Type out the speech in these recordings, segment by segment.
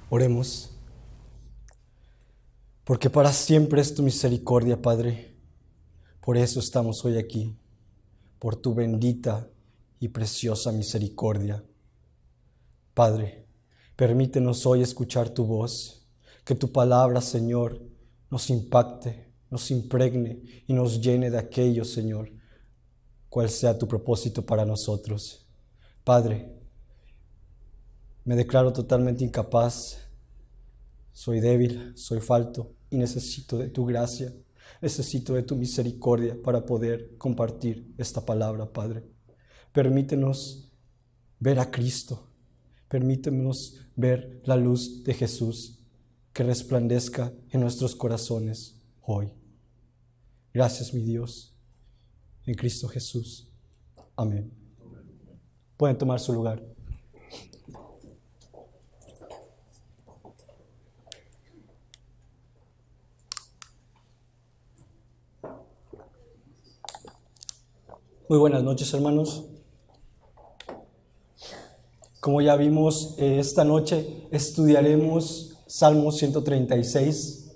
Oremos. Porque para siempre es tu misericordia, Padre. Por eso estamos hoy aquí, por tu bendita y preciosa misericordia. Padre, permítenos hoy escuchar tu voz, que tu palabra, Señor, nos impacte, nos impregne y nos llene de aquello, Señor, cual sea tu propósito para nosotros. Padre, me declaro totalmente incapaz, soy débil, soy falto y necesito de tu gracia, necesito de tu misericordia para poder compartir esta palabra, Padre. Permítenos ver a Cristo, permítenos ver la luz de Jesús que resplandezca en nuestros corazones hoy. Gracias, mi Dios, en Cristo Jesús. Amén. Pueden tomar su lugar. Muy buenas noches, hermanos. Como ya vimos, esta noche estudiaremos Salmo 136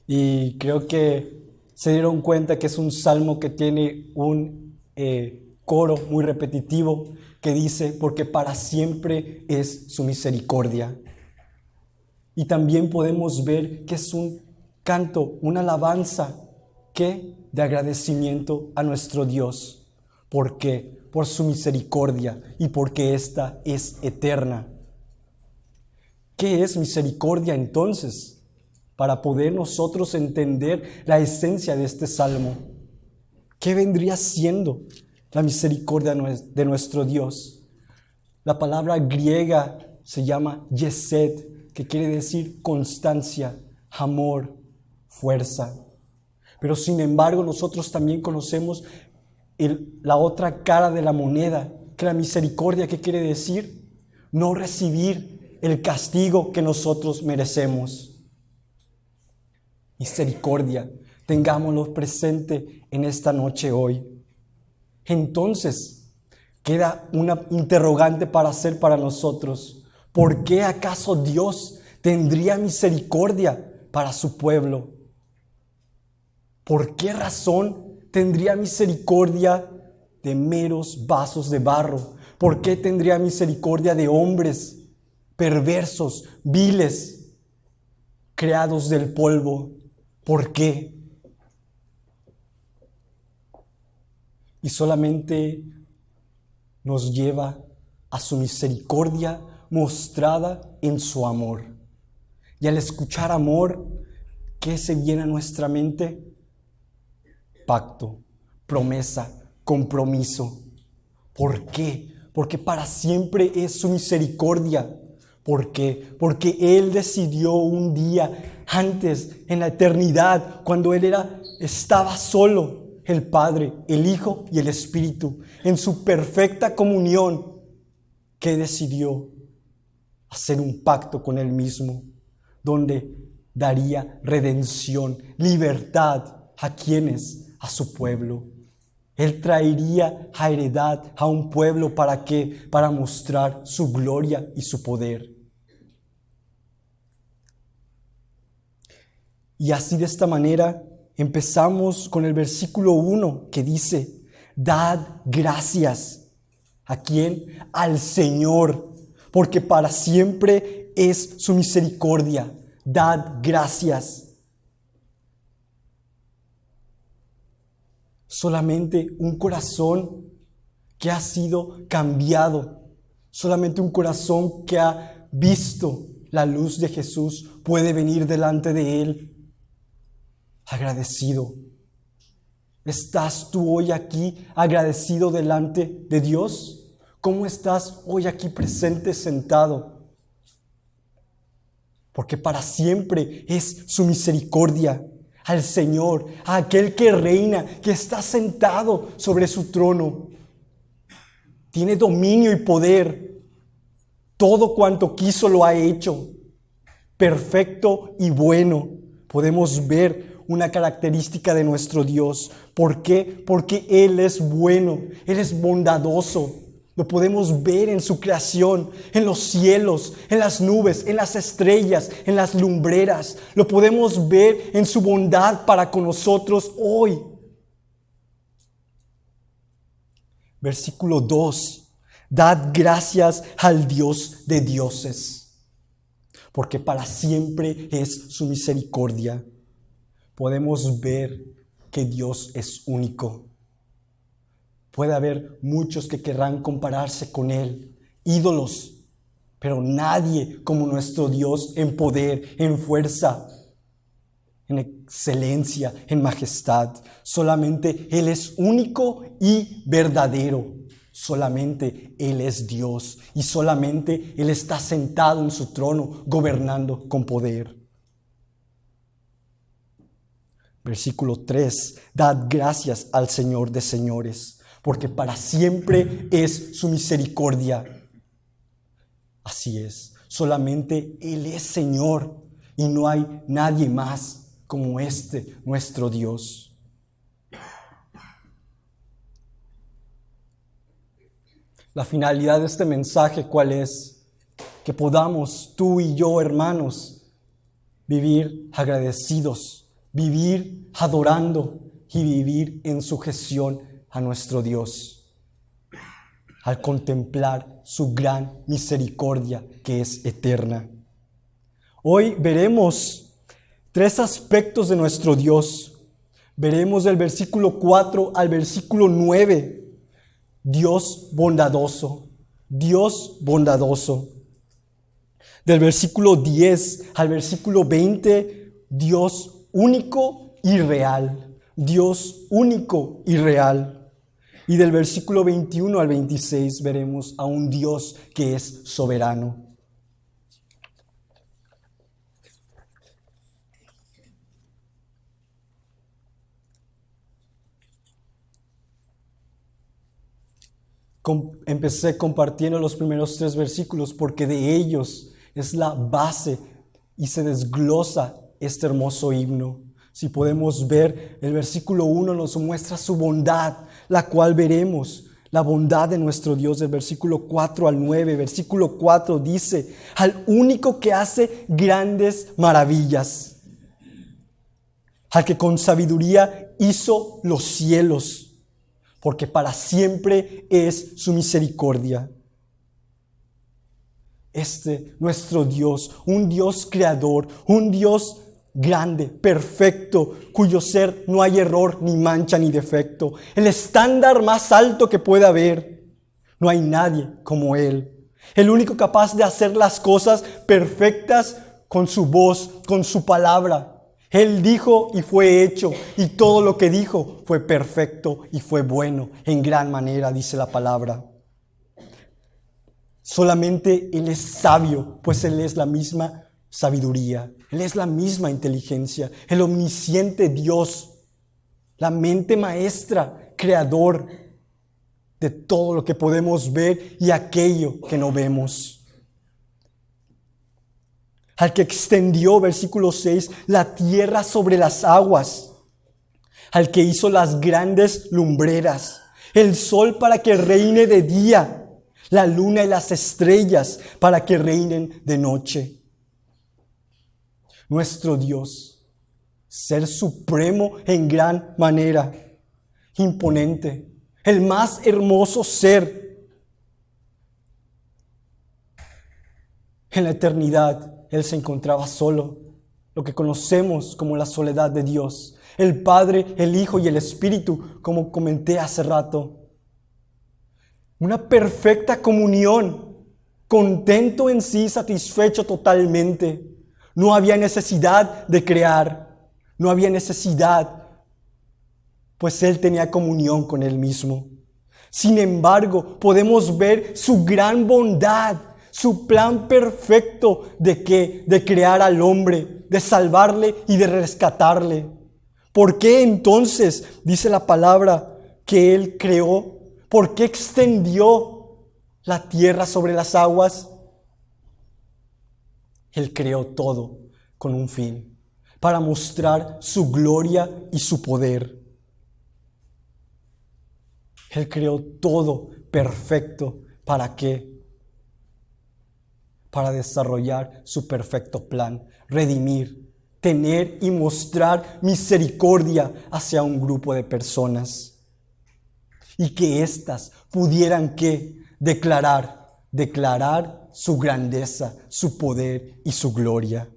y creo que se dieron cuenta que es un salmo que tiene un coro muy repetitivo que dice, porque para siempre es su misericordia. Y también podemos ver que es un canto, una alabanza de agradecimiento a nuestro Dios. ¿Por qué? Por su misericordia y porque esta es eterna. ¿Qué es misericordia entonces? Para poder nosotros entender la esencia de este salmo. ¿Qué vendría siendo la misericordia de nuestro Dios? La palabra griega se llama yesed, que quiere decir constancia, amor, fuerza. Pero sin embargo nosotros también conocemos la otra cara de la moneda, que la misericordia, ¿qué quiere decir? No recibir el castigo que nosotros merecemos. Misericordia, tengámoslo presente en esta noche hoy. Entonces, queda una interrogante para hacer para nosotros. ¿Por qué acaso Dios tendría misericordia para su pueblo? ¿Por qué razón tendría misericordia de meros vasos de barro? ¿Por qué tendría misericordia de hombres perversos, viles, creados del polvo? ¿Por qué? Y solamente nos lleva a su misericordia mostrada en su amor. Y al escuchar amor, ¿qué se viene a nuestra mente? Pacto, promesa, compromiso. ¿Por qué? Porque para siempre es su misericordia. ¿Por qué? Porque Él decidió un día antes, en la eternidad, cuando Él estaba solo, el Padre, el Hijo y el Espíritu, en su perfecta comunión, que decidió hacer un pacto con Él mismo, donde daría redención, libertad a quienes, a su pueblo. Él traería a heredad a un pueblo ¿para qué? Para mostrar su gloria y su poder. Y así de esta manera empezamos con el versículo 1 que dice, dad gracias. ¿A quién? Al Señor, porque para siempre es su misericordia. Dad gracias. Solamente un corazón que ha sido cambiado, solamente un corazón que ha visto la luz de Jesús puede venir delante de Él agradecido. ¿Estás tú hoy aquí agradecido delante de Dios? ¿Cómo estás hoy aquí presente, sentado? Porque para siempre es su misericordia. Al Señor, a aquel que reina, que está sentado sobre su trono. Tiene dominio y poder. Todo cuanto quiso lo ha hecho, perfecto y bueno. Podemos ver una característica de nuestro Dios. ¿Por qué? Porque Él es bueno, Él es bondadoso. Lo podemos ver en su creación, en los cielos, en las nubes, en las estrellas, en las lumbreras. Lo podemos ver en su bondad para con nosotros hoy. Versículo 2. Dad gracias al Dios de dioses, porque para siempre es su misericordia. Podemos ver que Dios es único. Puede haber muchos que querrán compararse con Él, ídolos, pero nadie como nuestro Dios en poder, en fuerza, en excelencia, en majestad. Solamente Él es único y verdadero. Solamente Él es Dios y solamente Él está sentado en su trono, gobernando con poder. Versículo 3. Dad gracias al Señor de señores, porque para siempre es su misericordia. Así es, solamente Él es Señor y no hay nadie más como nuestro Dios. La finalidad de este mensaje, ¿cuál es? Que podamos, tú y yo, hermanos, vivir agradecidos, vivir adorando y vivir en sujeción a nuestro Dios, al contemplar su gran misericordia que es eterna. Hoy veremos 3 aspectos de nuestro Dios. Veremos del versículo 4 al versículo 9. Dios bondadoso, Dios bondadoso. Del versículo 10 al versículo 20, Dios único y real. Dios único y real. Y del versículo 21 al 26 veremos a un Dios que es soberano. Empecé compartiendo los primeros 3 versículos porque de ellos es la base y se desglosa este hermoso himno. Si podemos ver, el versículo 1 nos muestra su bondad, la cual veremos, la bondad de nuestro Dios, del versículo 4 al 9. Versículo 4 dice, al único que hace grandes maravillas, al que con sabiduría hizo los cielos, porque para siempre es su misericordia. Nuestro Dios, un Dios creador, un Dios grande, perfecto, cuyo ser no hay error, ni mancha, ni defecto. El estándar más alto que pueda haber. No hay nadie como Él. El único capaz de hacer las cosas perfectas con su voz, con su palabra. Él dijo y fue hecho, y todo lo que dijo fue perfecto y fue bueno en gran manera, dice la palabra. Solamente Él es sabio, pues Él es la misma sabiduría, Él es la misma inteligencia, el omnisciente Dios, la mente maestra, creador de todo lo que podemos ver y aquello que no vemos. Al que extendió, versículo 6, la tierra sobre las aguas, al que hizo las grandes lumbreras, el sol para que reine de día, la luna y las estrellas para que reinen de noche. Nuestro Dios, ser supremo en gran manera, imponente, el más hermoso ser. En la eternidad, Él se encontraba solo, lo que conocemos como la soledad de Dios. El Padre, el Hijo y el Espíritu, como comenté hace rato. Una perfecta comunión, contento en sí, satisfecho totalmente. No había necesidad de crear, no había necesidad, pues Él tenía comunión con Él mismo. Sin embargo, podemos ver su gran bondad, su plan perfecto de crear al hombre, de salvarle y de rescatarle. ¿Por qué entonces, dice la palabra, que Él creó? ¿Por qué extendió la tierra sobre las aguas? Él creó todo con un fin, para mostrar su gloria y su poder. Él creó todo perfecto. ¿Para qué? Para desarrollar su perfecto plan, redimir, tener y mostrar misericordia hacia un grupo de personas. Y que éstas pudieran ¿qué? Declarar su grandeza, su poder y su gloria.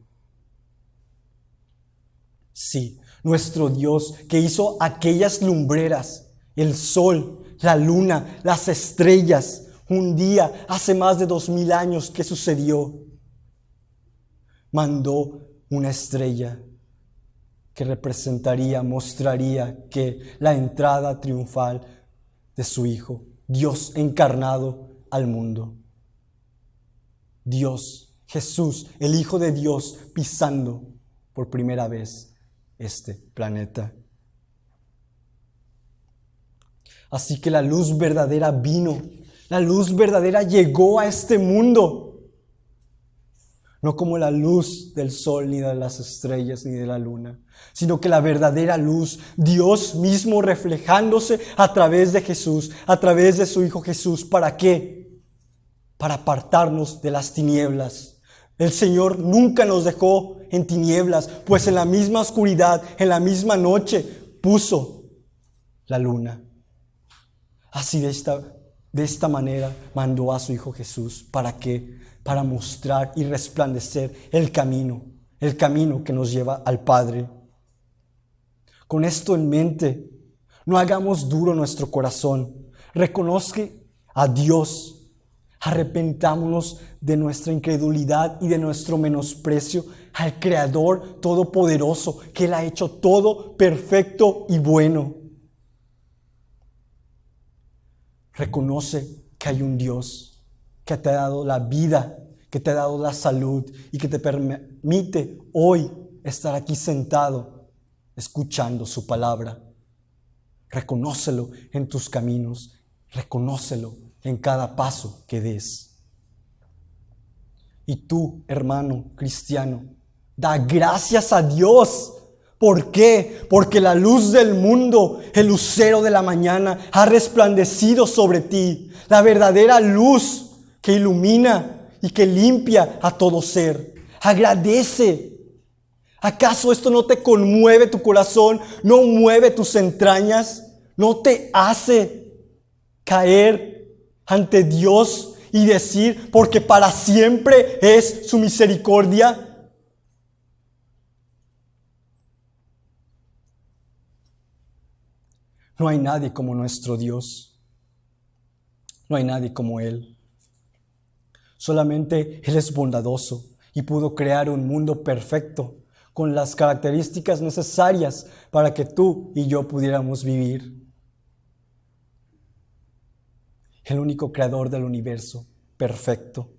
Sí, nuestro Dios que hizo aquellas lumbreras, el sol, la luna, las estrellas, un día hace más de 2000 años que sucedió. Mandó una estrella que representaría, mostraría que la entrada triunfal de su Hijo, Dios encarnado al mundo. Dios, Jesús, el Hijo de Dios, pisando por primera vez este planeta. Así que la luz verdadera vino, la luz verdadera llegó a este mundo. No como la luz del sol, ni de las estrellas, ni de la luna, sino que la verdadera luz, Dios mismo reflejándose a través de Jesús, a través de su Hijo Jesús. ¿Para qué? Para apartarnos de las tinieblas. El Señor nunca nos dejó en tinieblas, pues en la misma oscuridad, en la misma noche, puso la luna. Así de esta manera mandó a su Hijo Jesús. ¿Para qué? Para mostrar y resplandecer el camino que nos lleva al Padre. Con esto en mente, no hagamos duro nuestro corazón. Reconozca a Dios. Arrepentámonos de nuestra incredulidad y de nuestro menosprecio al Creador Todopoderoso, que Él ha hecho todo perfecto y bueno. Reconoce que hay un Dios que te ha dado la vida, que te ha dado la salud y que te permite hoy estar aquí sentado escuchando su palabra. Reconócelo en tus caminos, reconócelo en cada paso que des. Y tú, hermano cristiano, da gracias a Dios. ¿Por qué? Porque la luz del mundo, el lucero de la mañana, ha resplandecido sobre ti. La verdadera luz que ilumina y que limpia a todo ser. Agradece. ¿Acaso esto no te conmueve tu corazón? ¿No mueve tus entrañas? ¿No te hace caer ante Dios y decir, porque para siempre es su misericordia? No hay nadie como nuestro Dios. No hay nadie como Él. Solamente Él es bondadoso y pudo crear un mundo perfecto con las características necesarias para que tú y yo pudiéramos vivir. El único creador del universo, perfecto.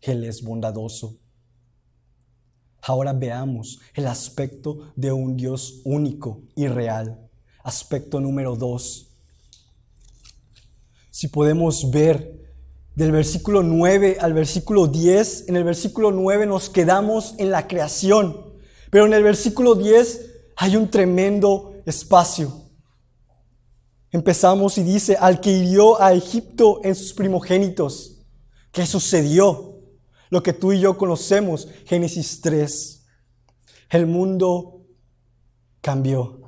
Él es bondadoso. Ahora veamos el aspecto de un Dios único y real. Aspecto número 2. Si podemos ver del versículo 9 al versículo 10, en el versículo 9 nos quedamos en la creación, pero en el versículo 10 hay un tremendo espacio. Empezamos y dice, al que hirió a Egipto en sus primogénitos. ¿Qué sucedió? Lo que tú y yo conocemos, Génesis 3. El mundo cambió.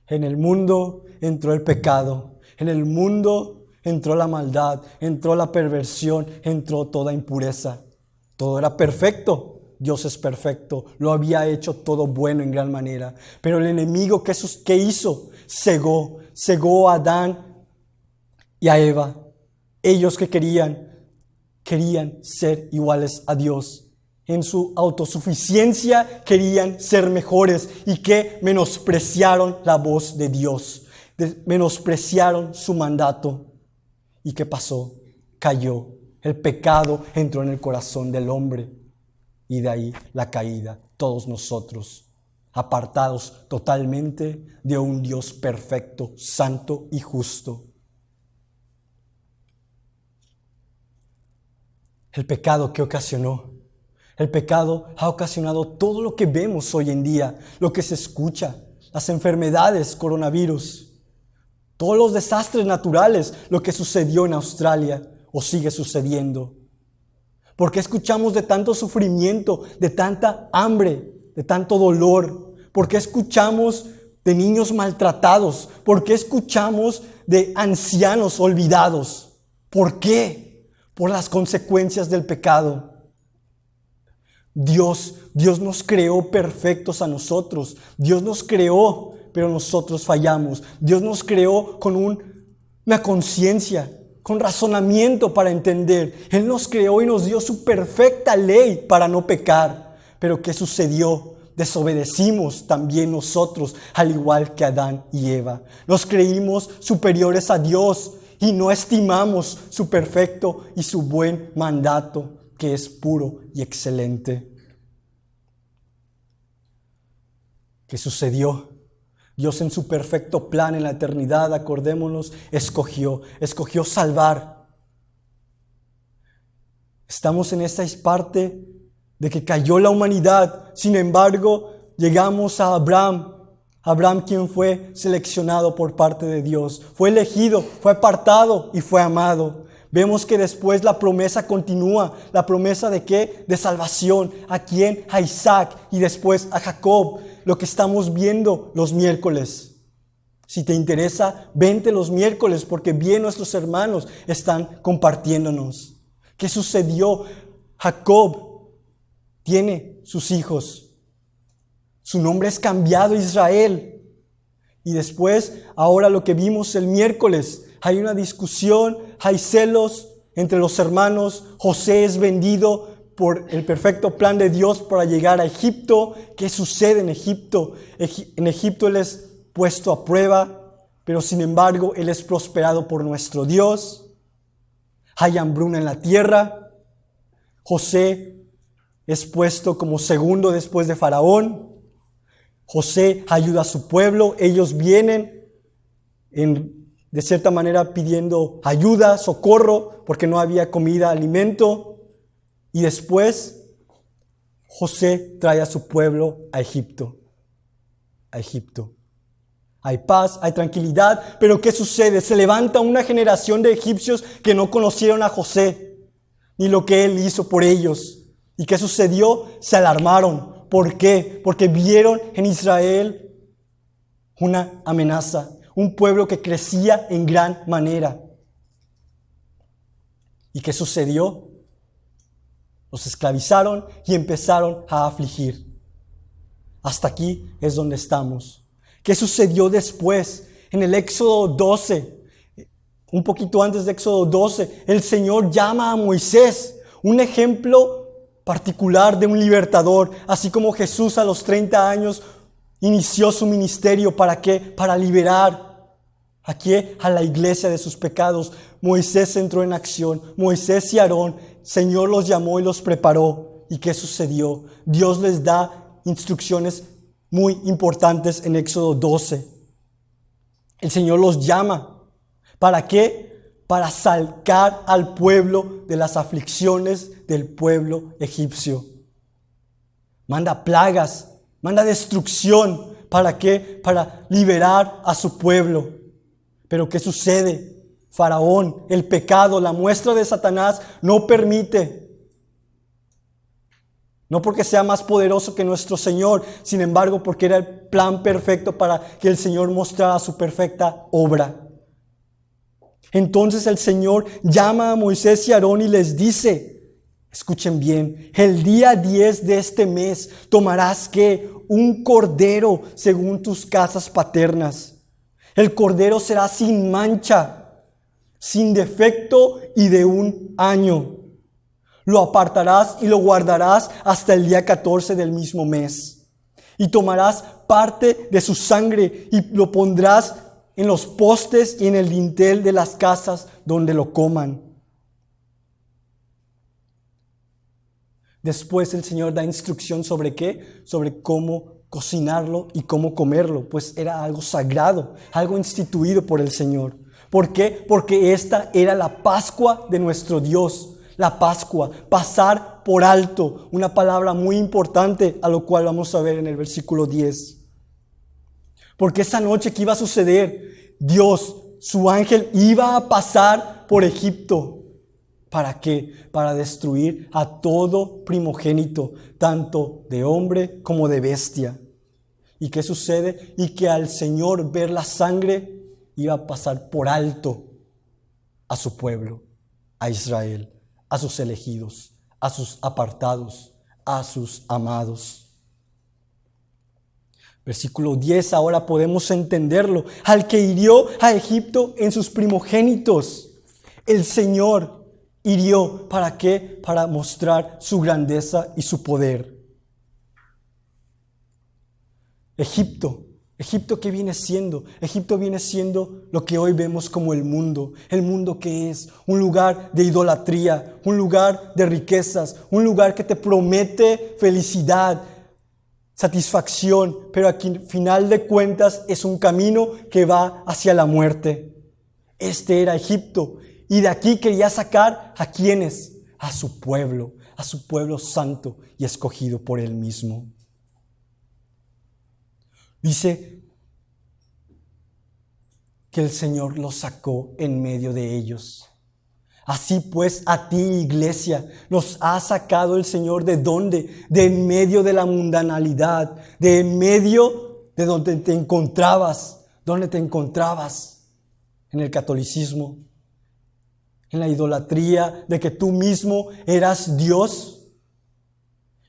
En el mundo entró el pecado. En el mundo entró la maldad, entró la perversión, entró toda impureza. Todo era perfecto. Dios es perfecto. Lo había hecho todo bueno en gran manera. Pero el enemigo, ¿qué hizo? Cegó a Adán y a Eva. Ellos que querían ser iguales a Dios. En su autosuficiencia querían ser mejores y que menospreciaron la voz de Dios. Menospreciaron su mandato. ¿Y qué pasó? Cayó. El pecado entró en el corazón del hombre. Y de ahí la caída. Todos nosotros, apartados totalmente de un Dios perfecto, santo y justo. El pecado que ocasionó. El pecado ha ocasionado todo lo que vemos hoy en día, lo que se escucha, las enfermedades, coronavirus, todos los desastres naturales, lo que sucedió en Australia o sigue sucediendo. ¿Por qué escuchamos de tanto sufrimiento, de tanta hambre, de tanto dolor? ¿Por qué escuchamos de niños maltratados? ¿Por qué escuchamos de ancianos olvidados? ¿Por qué? Por las consecuencias del pecado. Dios nos creó perfectos a nosotros. Dios nos creó, pero nosotros fallamos. Dios nos creó con una conciencia, con razonamiento para entender. Él nos creó y nos dio su perfecta ley para no pecar. Pero ¿qué sucedió? Desobedecimos también nosotros, al igual que Adán y Eva. Nos creímos superiores a Dios y no estimamos su perfecto y su buen mandato, que es puro y excelente. ¿Qué sucedió? Dios en su perfecto plan en la eternidad, acordémonos, escogió salvar. Estamos en esta parte de que cayó la humanidad. Sin embargo, llegamos a Abraham. Abraham, quien fue seleccionado por parte de Dios, fue elegido, fue apartado y fue amado. Vemos que después la promesa continúa. ¿La promesa de qué? De salvación. ¿A quién? A Isaac y después a Jacob. Lo que estamos viendo los miércoles. Si te interesa, vente los miércoles porque bien nuestros hermanos están compartiéndonos. ¿Qué sucedió? Jacob tiene sus hijos. Su nombre es cambiado a Israel. Y después, ahora lo que vimos el miércoles, hay una discusión, hay celos entre los hermanos. José es vendido por el perfecto plan de Dios para llegar a Egipto. ¿Qué sucede en Egipto? En Egipto él es puesto a prueba, pero sin embargo él es prosperado por nuestro Dios. Hay hambruna en la tierra. José es puesto como segundo después de Faraón. José ayuda a su pueblo. Ellos vienen de cierta manera pidiendo ayuda, socorro, porque no había comida, alimento. Y después José trae a su pueblo a Egipto. Hay paz, hay tranquilidad, pero ¿qué sucede? Se levanta una generación de egipcios que no conocieron a José, ni lo que él hizo por ellos. ¿Y qué sucedió? Se alarmaron. ¿Por qué? Porque vieron en Israel una amenaza, un pueblo que crecía en gran manera. ¿Y qué sucedió? Los esclavizaron y empezaron a afligir. Hasta aquí es donde estamos. ¿Qué sucedió después? En el Éxodo 12, un poquito antes de Éxodo 12, el Señor llama a Moisés, un ejemplo particular de un libertador, así como Jesús a los 30 años inició su ministerio. ¿Para qué? Para liberar a la iglesia de sus pecados. Moisés entró en acción. Moisés y Aarón, Señor los llamó y los preparó. ¿Y qué sucedió? Dios les da instrucciones muy importantes en Éxodo 12. El Señor los llama. ¿Para qué? Para sacar al pueblo de las aflicciones del pueblo egipcio. Manda plagas, manda destrucción. ¿Para qué? Para liberar a su pueblo. Pero ¿qué sucede? Faraón, el pecado, la muestra de Satanás no permite. No porque sea más poderoso que nuestro Señor, sin embargo porque era el plan perfecto para que el Señor mostrara su perfecta obra. Entonces el Señor llama a Moisés y a Aarón y les dice, escuchen bien, el día 10 de este mes tomarás ¿qué? Un cordero según tus casas paternas. El cordero será sin mancha, sin defecto y de 1 año. Lo apartarás y lo guardarás hasta el día 14 del mismo mes. Y tomarás parte de su sangre y lo pondrás en los postes y en el dintel de las casas donde lo coman. Después el Señor da instrucción sobre qué, sobre cómo cocinarlo y cómo comerlo, pues era algo sagrado, algo instituido por el Señor. ¿Por qué? Porque esta era la Pascua de nuestro Dios. la Pascua, pasar por alto, una palabra muy importante a lo cual vamos a ver en el versículo 10. Porque esa noche que iba a suceder, Dios, su ángel, iba a pasar por Egipto. ¿Para qué? Para destruir a todo primogénito, tanto de hombre como de bestia. ¿Y qué sucede? Y que al Señor ver la sangre, iba a pasar por alto a su pueblo, a Israel, a sus elegidos, a sus apartados, a sus amados. Versículo 10, ahora podemos entenderlo. Al que hirió a Egipto en sus primogénitos, el Señor hirió. ¿Para qué? Para mostrar su grandeza y su poder. Egipto, ¿qué viene siendo? Egipto viene siendo lo que hoy vemos como el mundo que es un lugar de idolatría, un lugar de riquezas, un lugar que te promete felicidad, satisfacción, pero aquí al final de cuentas es un camino que va hacia la muerte. Este era Egipto, y de aquí quería sacar ¿a quiénes? A su pueblo santo y escogido por él mismo. Dice que el Señor los sacó en medio de ellos. Así pues, a ti, iglesia, nos ha sacado el Señor. ¿De dónde? De en medio de la mundanalidad, de en medio de donde te encontrabas. ¿Dónde te encontrabas? En el catolicismo, en la idolatría de que tú mismo eras Dios,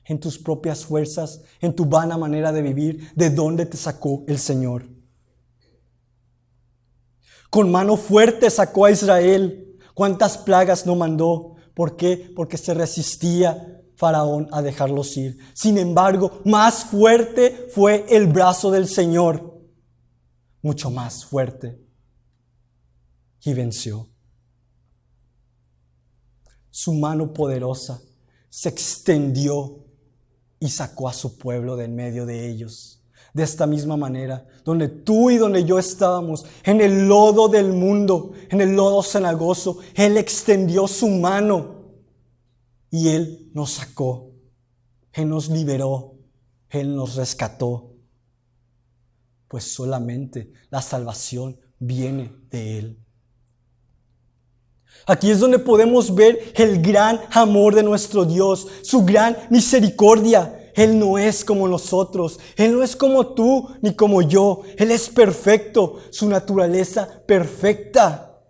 en tus propias fuerzas, en tu vana manera de vivir. ¿De dónde te sacó el Señor? Con mano fuerte sacó a Israel. ¿Cuántas plagas no mandó? ¿Por qué? Porque se resistía Faraón a dejarlos ir. Sin embargo, más fuerte fue el brazo del Señor. Mucho más fuerte. Y venció. Su mano poderosa se extendió y sacó a su pueblo de en medio de ellos. De esta misma manera, donde tú y donde yo estábamos, en el lodo del mundo, en el lodo cenagoso, Él extendió su mano y Él nos sacó. Él nos liberó, Él nos rescató. Pues solamente la salvación viene de Él. Aquí es donde podemos ver el gran amor de nuestro Dios, su gran misericordia. Él no es como nosotros, Él no es como tú ni como yo. Él es perfecto, su naturaleza perfecta,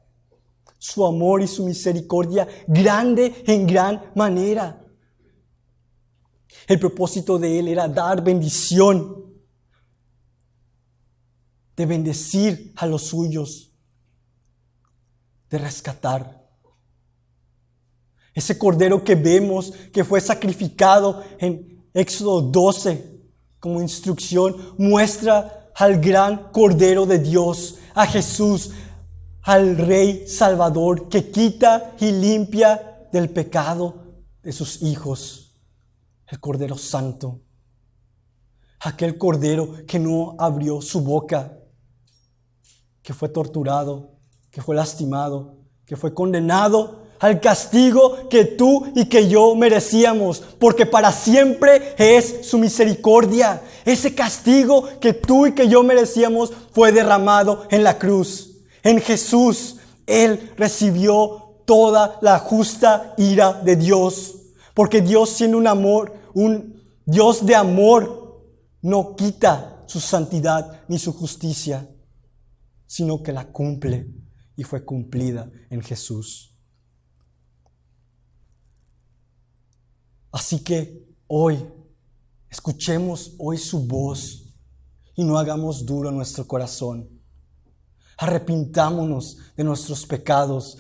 su amor y su misericordia grande en gran manera. El propósito de Él era dar bendición, de bendecir a los suyos, de rescatar. Ese cordero que vemos que fue sacrificado en Éxodo 12 como instrucción muestra al gran Cordero de Dios, a Jesús, al Rey Salvador que quita y limpia del pecado de sus hijos. El Cordero Santo, aquel Cordero que no abrió su boca, que fue torturado, que fue lastimado, que fue condenado al castigo que tú y que yo merecíamos, porque para siempre es su misericordia. Ese castigo que tú y que yo merecíamos fue derramado en la cruz. En Jesús, Él recibió toda la justa ira de Dios, porque Dios, siendo un Dios de amor, no quita su santidad ni su justicia, sino que la cumple, y fue cumplida en Jesús. Así que hoy, escuchemos hoy su voz y no hagamos duro nuestro corazón. Arrepintámonos de nuestros pecados.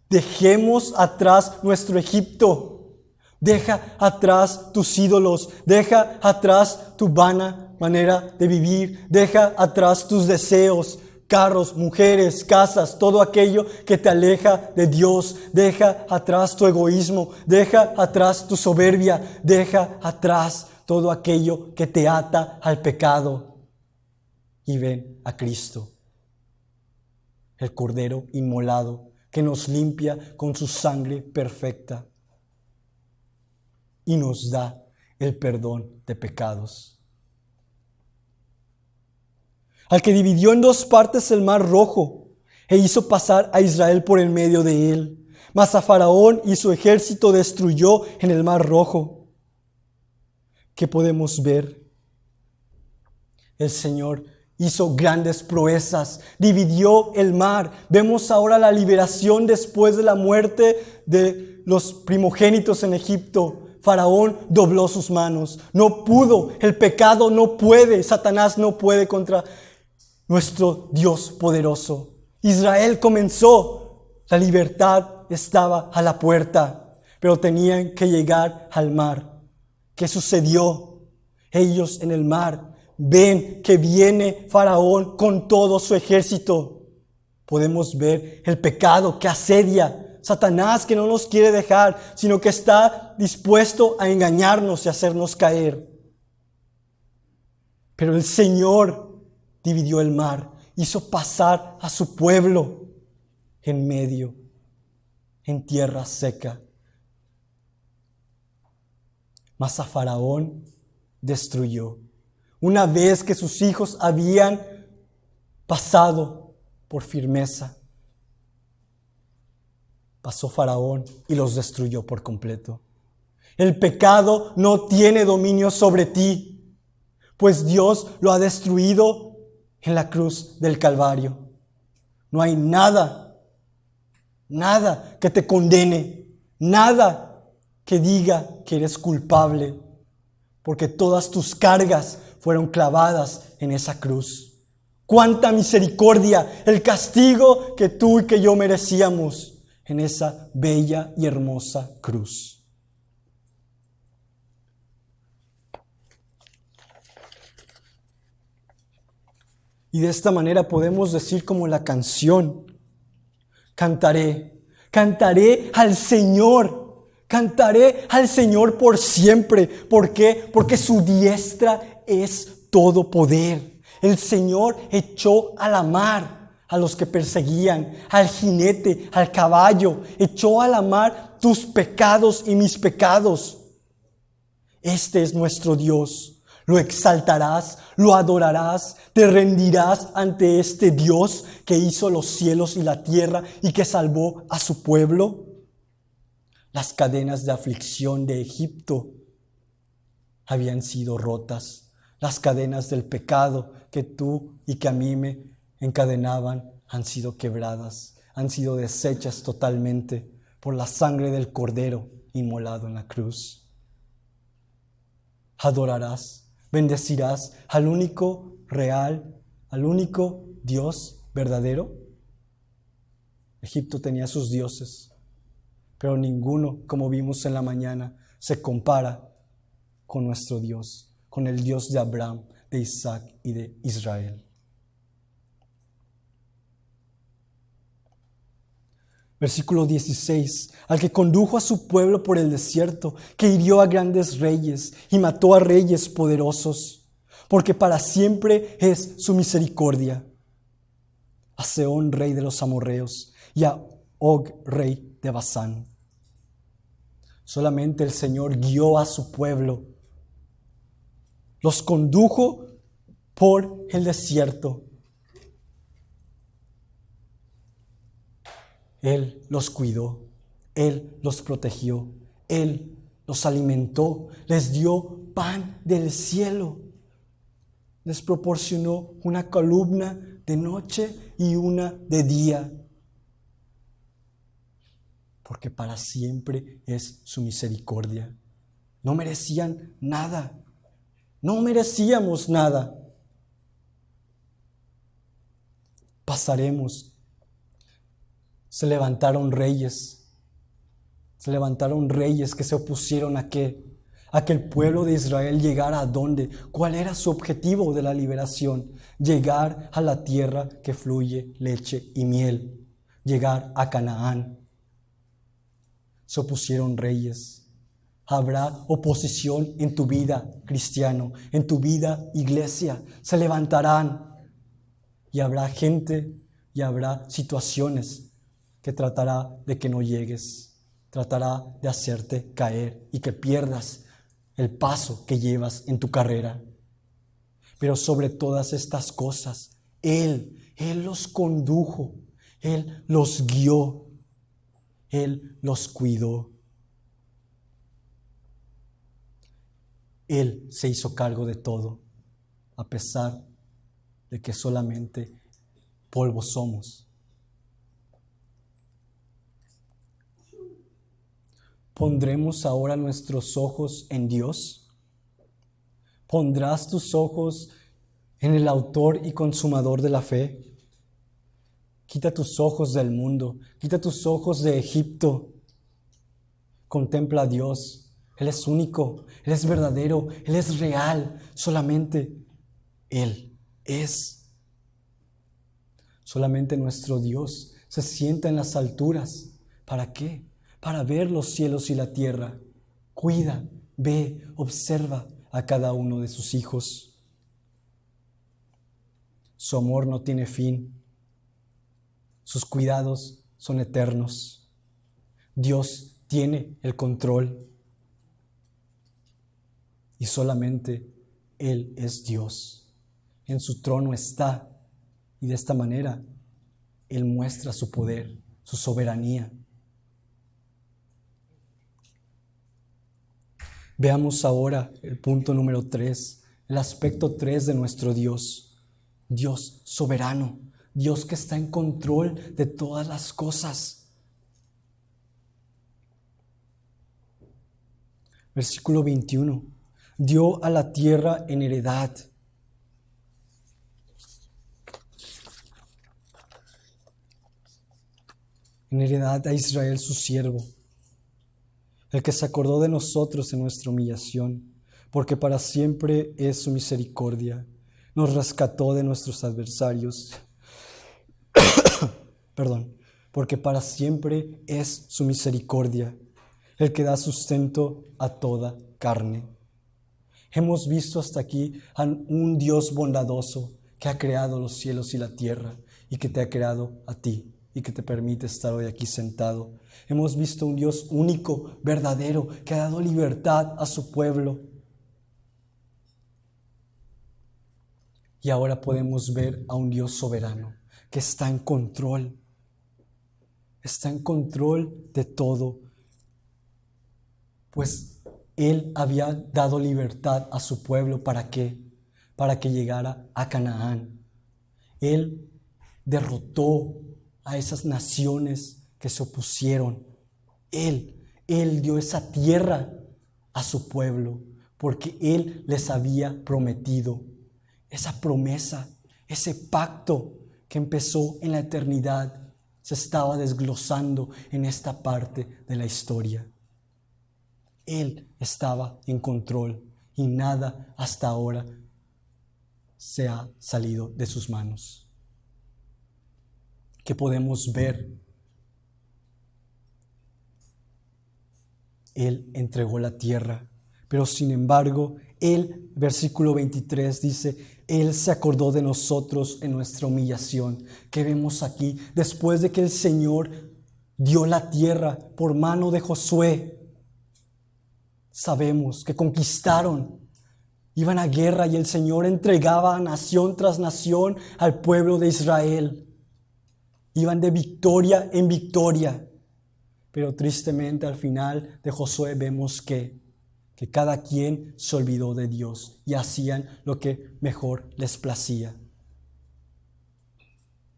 Dejemos atrás nuestro Egipto. Deja atrás tus ídolos. Deja atrás tu vana manera de vivir. Deja atrás tus deseos. Carros, mujeres, casas, todo aquello que te aleja de Dios. Deja atrás tu egoísmo, deja atrás tu soberbia, deja atrás todo aquello que te ata al pecado. Y ven a Cristo, el Cordero inmolado, que nos limpia con su sangre perfecta. y nos da el perdón de pecados. Al que dividió en dos partes el mar Rojo e hizo pasar a Israel por en medio de él. Mas a Faraón y su ejército destruyó en el mar Rojo. ¿Qué podemos ver? El Señor hizo grandes proezas, dividió el mar. Vemos ahora la liberación después de la muerte de los primogénitos en Egipto. Faraón dobló sus manos. No pudo, el pecado no puede, Satanás no puede contra nuestro Dios poderoso. Israel comenzó, la libertad estaba a la puerta, pero tenían que llegar al mar. ¿Qué sucedió? Ellos en el mar ven que viene Faraón con todo su ejército. Podemos ver el pecado que asedia, Satanás que no nos quiere dejar, sino que está dispuesto a engañarnos y hacernos caer. Pero el Señor dividió el mar, hizo pasar a su pueblo en medio, en tierra seca. Mas a Faraón destruyó. Una vez que sus hijos habían pasado por firmeza, pasó Faraón y los destruyó por completo. El pecado no tiene dominio sobre ti, pues Dios lo ha destruido en la cruz del Calvario. No hay nada que te condene, nada que diga que eres culpable, porque todas tus cargas fueron clavadas en esa cruz. ¡Cuánta misericordia! El castigo que tú y que yo merecíamos en esa bella y hermosa cruz. Y de esta manera podemos decir como la canción: cantaré al Señor, cantaré al Señor por siempre. ¿Por qué? Porque su diestra es todo poder. El Señor echó a la mar a los que perseguían, al jinete, al caballo, echó a la mar tus pecados y mis pecados. Este es nuestro Dios. Lo exaltarás, lo adorarás, te rendirás ante este Dios que hizo los cielos y la tierra y que salvó a su pueblo. Las cadenas de aflicción de Egipto habían sido rotas. Las cadenas del pecado que tú y que a mí me encadenaban han sido quebradas, han sido deshechas totalmente por la sangre del Cordero inmolado en la cruz. Adorarás, bendecirás al único real, al único Dios verdadero. Egipto tenía sus dioses, pero ninguno, como vimos en la mañana, se compara con nuestro Dios, con el Dios de Abraham, de Isaac y de Israel. Versículo 16, al que condujo a su pueblo por el desierto, que hirió a grandes reyes y mató a reyes poderosos, porque para siempre es su misericordia. A Sehón, rey de los amorreos, y a Og, rey de Basán. Solamente el Señor guió a su pueblo, los condujo por el desierto. Él los cuidó, Él los protegió, Él los alimentó, les dio pan del cielo, les proporcionó una columna de noche y una de día, porque para siempre es su misericordia. No merecían nada, no merecíamos nada. Pasaremos. Se levantaron reyes que se opusieron a que el pueblo de Israel llegara a dónde. ¿Cuál era su objetivo de la liberación? Llegar a la tierra que fluye leche y miel, llegar a Canaán. Se opusieron reyes. Habrá oposición en tu vida, cristiano, en tu vida, iglesia. Se levantarán y habrá gente y habrá situaciones que tratará de que no llegues. tratará de hacerte caer y que pierdas el paso que llevas en tu carrera. Pero sobre todas estas cosas, Él los condujo, Él los guió, Él los cuidó. Él se hizo cargo de todo, a pesar de que solamente polvo somos. ¿Pondremos ahora nuestros ojos en Dios? ¿Pondrás tus ojos en el autor y consumador de la fe? Quita tus ojos del mundo, quita tus ojos de Egipto. Contempla a Dios. Él es único, Él es verdadero, Él es real. Solamente Él es. Solamente nuestro Dios se sienta en las alturas. ¿Para qué? Para ver los cielos y la tierra. Cuida, ve, observa a cada uno de sus hijos. Su amor no tiene fin. Sus cuidados son eternos. Dios tiene el control. Y solamente Él es Dios. En su trono está. Y de esta manera Él muestra su poder, su soberanía. Veamos ahora el punto número 3, el aspecto 3 de nuestro Dios. Dios soberano, Dios que está en control de todas las cosas. Versículo 21. Dio a la tierra en heredad. En heredad a Israel su siervo, el que se acordó de nosotros en nuestra humillación, porque para siempre es su misericordia. Nos rescató de nuestros adversarios. Porque para siempre es su misericordia, el que da sustento a toda carne. Hemos visto hasta aquí a un Dios bondadoso que ha creado los cielos y la tierra y que te ha creado a ti y que te permite estar hoy aquí sentado. Hemos visto un Dios único, verdadero, que ha dado libertad a su pueblo. Y ahora podemos ver a un Dios soberano que está en control. Está en control de todo. Pues Él había dado libertad a su pueblo. ¿Para qué? Para que llegara a Canaán. Él derrotó a esas naciones que se opusieron. Él dio esa tierra a su pueblo porque Él les había prometido. Esa promesa, ese pacto que empezó en la eternidad, se estaba desglosando en esta parte de la historia. Él estaba en control y nada hasta ahora se ha salido de sus manos. ¿Qué podemos ver? Él entregó la tierra, pero sin embargo, Él, versículo 23 dice, Él se acordó de nosotros en nuestra humillación. ¿Qué vemos aquí? Después de que el Señor dio la tierra por mano de Josué, sabemos que conquistaron, iban a guerra y el Señor entregaba nación tras nación al pueblo de Israel. Iban de victoria en victoria. Pero tristemente al final de Josué vemos que cada quien se olvidó de Dios y hacían lo que mejor les placía.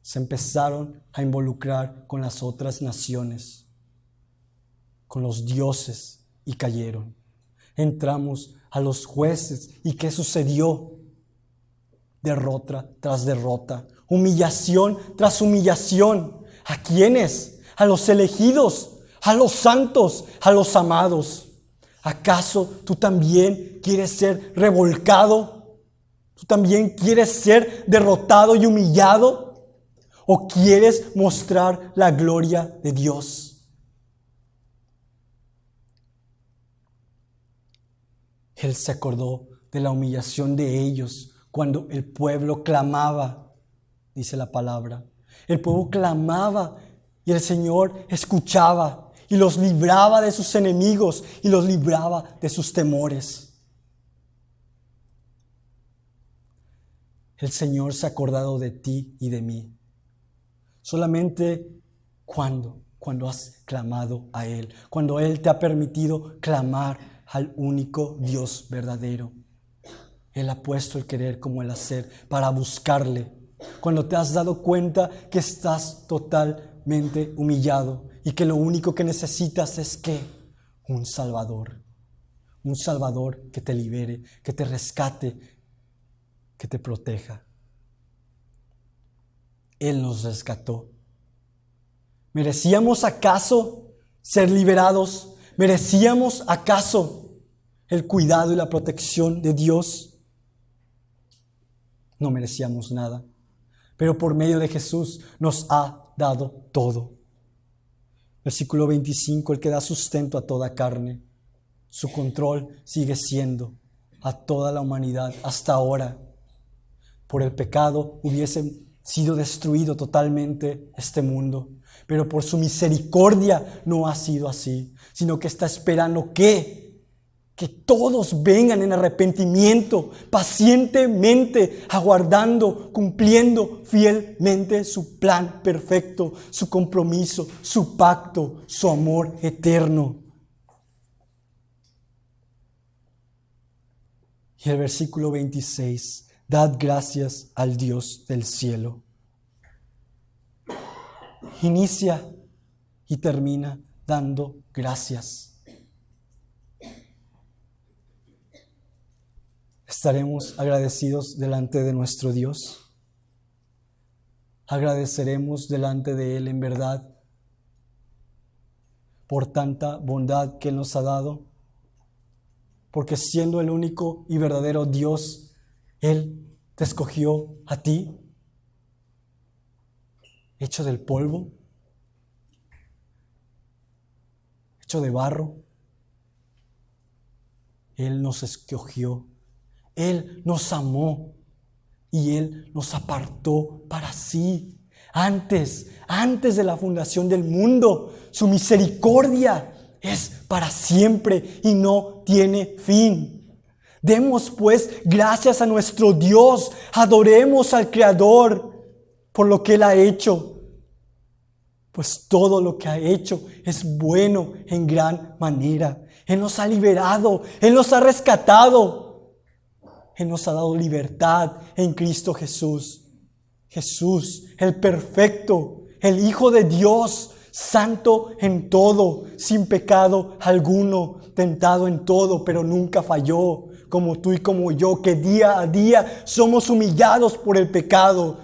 Se empezaron a involucrar con las otras naciones, con los dioses y cayeron. Entramos a los jueces y ¿qué sucedió? Derrota tras derrota, humillación tras humillación. ¿A quiénes? A los elegidos, a los santos, a los amados. ¿Acaso tú también quieres ser revolcado? ¿Tú también quieres ser derrotado y humillado? ¿O quieres mostrar la gloria de Dios? Él se acordó de la humillación de ellos cuando el pueblo clamaba, dice la palabra. El pueblo clamaba y el Señor escuchaba y los libraba de sus enemigos y los libraba de sus temores. El Señor se ha acordado de ti y de mí. Solamente cuando has clamado a Él, cuando Él te ha permitido clamar al único Dios verdadero. Él ha puesto el querer como el hacer para buscarle. Cuando te has dado cuenta que estás totalmente humillado y que lo único que necesitas es que un Salvador que te libere, que te rescate, que te proteja. Él nos rescató. ¿Merecíamos acaso ser liberados? ¿Merecíamos acaso el cuidado y la protección de Dios? No merecíamos nada, pero por medio de Jesús nos ha dado todo. Versículo 25, el que da sustento a toda carne. Su control sigue siendo a toda la humanidad hasta ahora. Por el pecado hubiese sido destruido totalmente este mundo, pero por su misericordia no ha sido así, sino que está esperando que todos vengan en arrepentimiento, pacientemente aguardando, cumpliendo fielmente su plan perfecto, su compromiso, su pacto, su amor eterno. Y el versículo 26, dad gracias al Dios del cielo. Inicia y termina dando gracias. ¿Estaremos agradecidos delante de nuestro Dios? ¿Agradeceremos delante de Él en verdad por tanta bondad que Él nos ha dado? Porque siendo el único y verdadero Dios, Él te escogió a ti, hecho del polvo, hecho de barro. Él nos escogió. Él nos amó y Él nos apartó para sí. Antes de la fundación del mundo, su misericordia es para siempre y no tiene fin. Demos pues gracias a nuestro Dios, adoremos al Creador por lo que Él ha hecho. Pues todo lo que ha hecho es bueno en gran manera. Él nos ha liberado, Él nos ha rescatado. Él nos ha dado libertad en Cristo Jesús. Jesús, el perfecto, el Hijo de Dios, santo en todo, sin pecado alguno, tentado en todo, pero nunca falló, como tú y como yo, que día a día somos humillados por el pecado.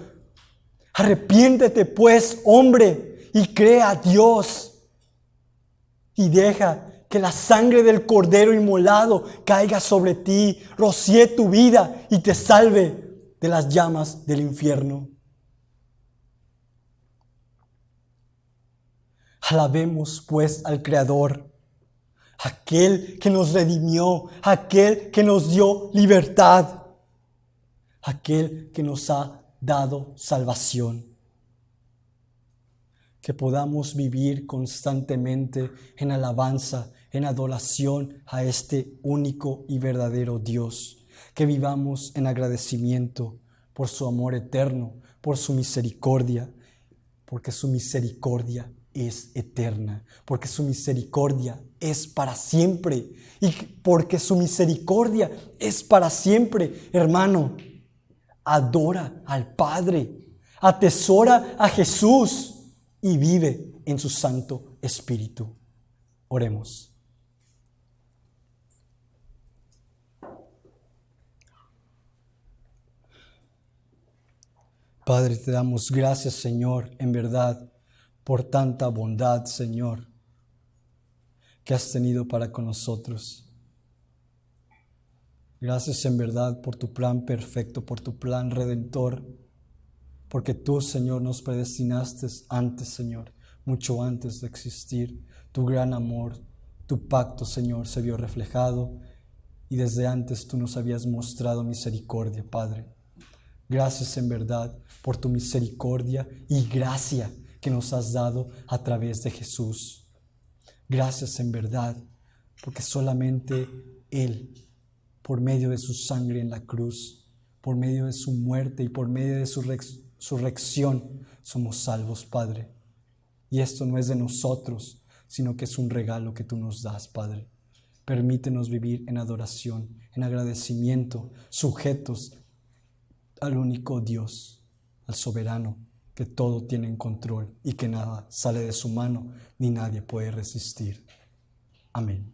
Arrepiéntete pues, hombre, y cree a Dios. Y deja que la sangre del Cordero inmolado caiga sobre ti, rocíe tu vida y te salve de las llamas del infierno. Alabemos pues al Creador, aquel que nos redimió, aquel que nos dio libertad, aquel que nos ha dado salvación. Que podamos vivir constantemente en alabanza, en adoración a este único y verdadero Dios. Que vivamos en agradecimiento por su amor eterno, por su misericordia, porque su misericordia es eterna, porque su misericordia es para siempre. Y porque su misericordia es para siempre, hermano, adora al Padre, atesora a Jesús y vive en su Santo Espíritu. Oremos. Padre, te damos gracias, Señor, en verdad, por tanta bondad, Señor, que has tenido para con nosotros. Gracias en verdad por tu plan perfecto, por tu plan redentor, porque tú, Señor, nos predestinaste antes, Señor, mucho antes de existir. Tu gran amor, tu pacto, Señor, se vio reflejado y desde antes tú nos habías mostrado misericordia, Padre. Gracias en verdad por tu misericordia y gracia que nos has dado a través de Jesús. Gracias en verdad, porque solamente Él, por medio de su sangre en la cruz, por medio de su muerte y por medio de su resurrección, somos salvos, Padre. Y esto no es de nosotros, sino que es un regalo que tú nos das, Padre. Permítenos vivir en adoración, en agradecimiento, sujetos al único Dios, al soberano, que todo tiene en control y que nada sale de su mano ni nadie puede resistir. Amén.